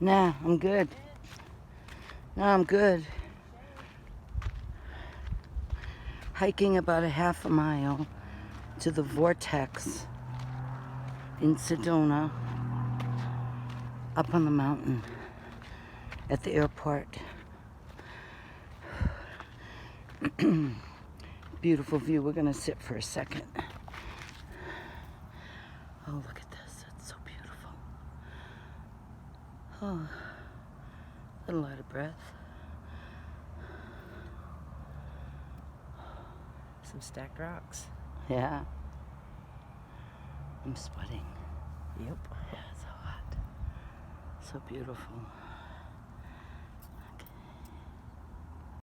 Nah, I'm good. Nah, I'm good. Hiking about a half a mile to the vortex in Sedona, up on the mountain at the airport. Beautiful view. We're gonna sit for a second. Oh, look at this. It's so beautiful. Oh, a little out of breath. Some stacked rocks. Yeah. I'm sweating. Yep. Yeah, it's so hot. So beautiful.